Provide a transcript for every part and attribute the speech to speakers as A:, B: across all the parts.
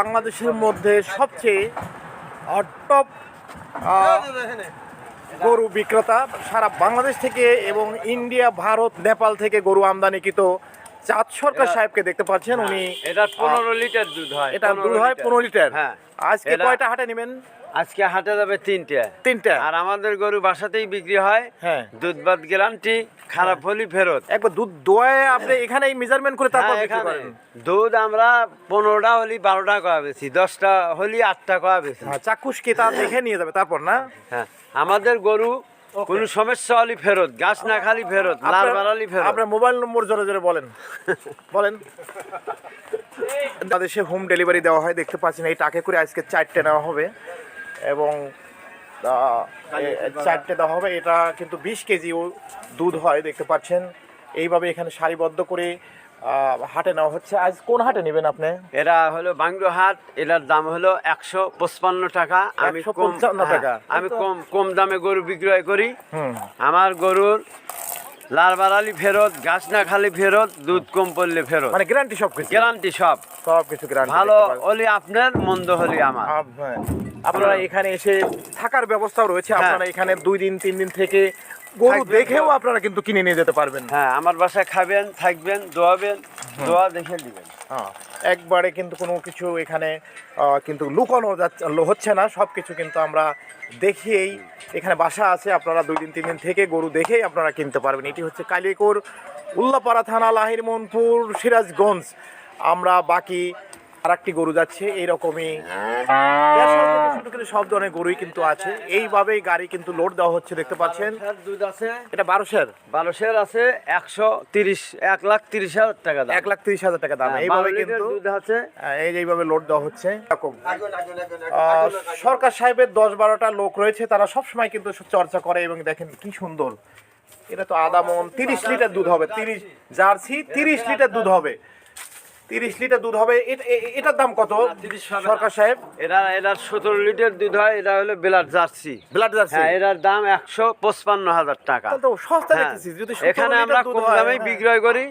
A: বাংলাদেশের মধ্যে সবচেয়ে টপ গরু বিক্রেতা সারা বাংলাদেশ থেকে এবং ইন্ডিয়া, ভারত, নেপাল থেকে গরু আমদানিকৃত চাঁদ সরকার সাহেবকে দেখতে পাচ্ছেন। উনি
B: এটা 15 লিটার দুধ হয়।
A: এটা দুধ হয় 15 লিটার।
B: হ্যাঁ।
A: আজকে কয়টা হাটে নেবেন?
B: আজকে হাটে যাবে 3টা। আর আমাদের গরু বাসাতেই বিক্রি হয়।
A: হ্যাঁ।
B: দুধ বাদ গ্যারান্টি, খারাপ হলি ফেরত।
A: একবার দুধ দোয়ায় আপনি এখানেই মেজারমেন্ট করে তারপর বিক্রি
B: এখানে
A: করেন?
B: দুধ আমরা 15টা হলি 12টা কয়া বেশি, 10টা হলি 8টা কয়া বেশি।
A: হ্যাঁ, চাক্ষুষ কি তা দেখে নিয়ে যাবে তারপর না?
B: হ্যাঁ, আমাদের গরু কোন সমস্যা হলি ফেরত, গাছ না খালি ফেরত, লাল বাড়ালি ফেরত।
A: আপনার মোবাইল নম্বর জোরে জোরে বলেন। বলেন। বাংলাদেশে হোম ডেলিভারি দেওয়া হয়, দেখতে পাচ্ছেন এই টাকে করে আজকে 4টে নেওয়া হবে এবং 4টে দেওয়া হবে। এটা কিন্তু 20 কেজি দুধ হয়, দেখতে পাচ্ছেন। এইভাবে এখানে সারিবদ্ধ করে হাটে নেওয়া হচ্ছে। আজ কোন হাটে নেবেন আপনি?
B: এরা হলো বাংলো হাট, এটার দাম হলো 155 টাকা। আমি
A: 155 টাকা।
B: আমি কম দামে গরু বিক্রয় করি। আমার গরুর লাল বাড়ালি ফেরত, গাছ না খালি ফেরত, দুধ কম পড়লে ফেরত,
A: মানে গ্যারান্টি সবকিছু।
B: গ্যারান্টি সব
A: কিছু গ্যারান্টি।
B: ভালো হলি আপনার, মন্দ হলি আমার।
A: আপনারা এখানে এসে থাকার ব্যবস্থাও রয়েছে। আপনারা এখানে 2 দিন 3 দিন থেকে গরু দেখেও আপনারা কিন্তু কিনে নিয়ে যেতে পারবেন।
B: হ্যাঁ, আমার বাসায় খাবেন, থাকবেন, দোয়াবেন, দোয়া দেখে দিবেন।
A: একবারে কিন্তু কোনো কিছু এখানে কিন্তু লুকানো হচ্ছে না, সব কিছু কিন্তু আমরা দেখিয়েই এখানে বাসা আছে। আপনারা 2 দিন 3 দিন থেকে গরু দেখেই আপনারা কিনতে পারবেন। এটি হচ্ছে কালিয়াকৈর, উল্লাপাড়া থানা, লাহিড়মোহনপুর, সিরাজগঞ্জ। আমরা বাকি আরেকটি গরু যাচ্ছে এইরকমই, সব ধরনের গরুই কিন্তু আছে। এইভাবেই গাড়ি কিন্তু লোড দেওয়া হচ্ছে, দেখতে পাচ্ছেন।
B: দুধ আছে,
A: এটা 1200
B: আছে 1,30,000 টাকা দাম।
A: 1,30,000 টাকা দাম। এইভাবে কিন্তু
B: দুধ আছে,
A: এইভাবে লোড দেওয়া হচ্ছে। সরকার সাহেবের 10-12টা লোক রয়েছে, তারা সবসময় কিন্তু চর্চা করে এবং দেখেন কি সুন্দর। এটা তো আধা মন, 30 লিটার দুধ হবে। 30 জার্সি 30 লিটার দুধ হবে। 30 লিটার দুধ হবে। এটার দাম কত সরকার সাহেব?
B: এটার 17 লিটার দুধ হয়। এটা হলো ব্লাড জার্সি।
A: হ্যাঁ,
B: এটার দাম 155,000 টাকা।
A: তো সস্তা দেখতেছি। যদি
B: এখানে আমরা কম দামেই বিক্রয় করি।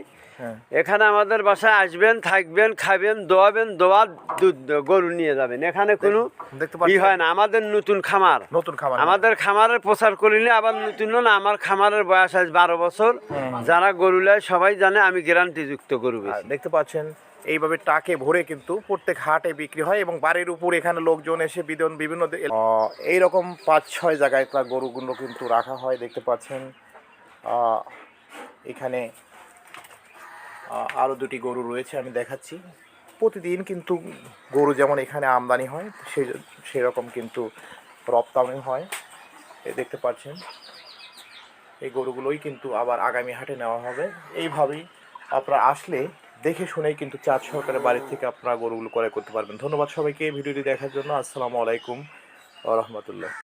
B: এখানে আমাদের বাসায় আসবেন, থাকবেন, খাবেন, দোয়াবেন, দুধ গরু নিয়ে যাবেন। এখানে কোনো ই হয় না। আমাদের নতুন খামার। আমাদের খামারের প্রচার করিলে আবার নতুন না। আমার খামারের বয়স আজ 12 বছর। যারা গরু নেয় সবাই জানে আমি গ্যারান্টি যুক্ত গরু বেচি।
A: দেখতে পাচ্ছেন এইভাবে টাকে ভরে কিন্তু প্রত্যেক হাটে বিক্রি হয় এবং বাড়ির উপর এখানে লোকজন এসে বিভিন্ন এইরকম 5-6 জায়গায় গরুগুলো কিন্তু রাখা হয়, দেখতে পাচ্ছেন। এখানে আরও 2টি গরু রয়েছে, আমি দেখাচ্ছি। প্রতিদিন কিন্তু গরু যেমন এখানে আমদানি হয়, সেরকম কিন্তু রপ্তানি হয়। দেখতে পাচ্ছেন এই গরুগুলোই কিন্তু আবার আগামী হাটে নেওয়া হবে। এইভাবেই আপনারা আসলে দেখে শুনেই কিন্তু চাঁদ সরকারের বাড়ির থেকে আপনারা গরুগুলো ক্রয় করতে পারবেন। ধন্যবাদ সবাইকে ভিডিওটি দেখার জন্য। আসসালামু আলাইকুম ওয়া রাহমাতুল্লাহ।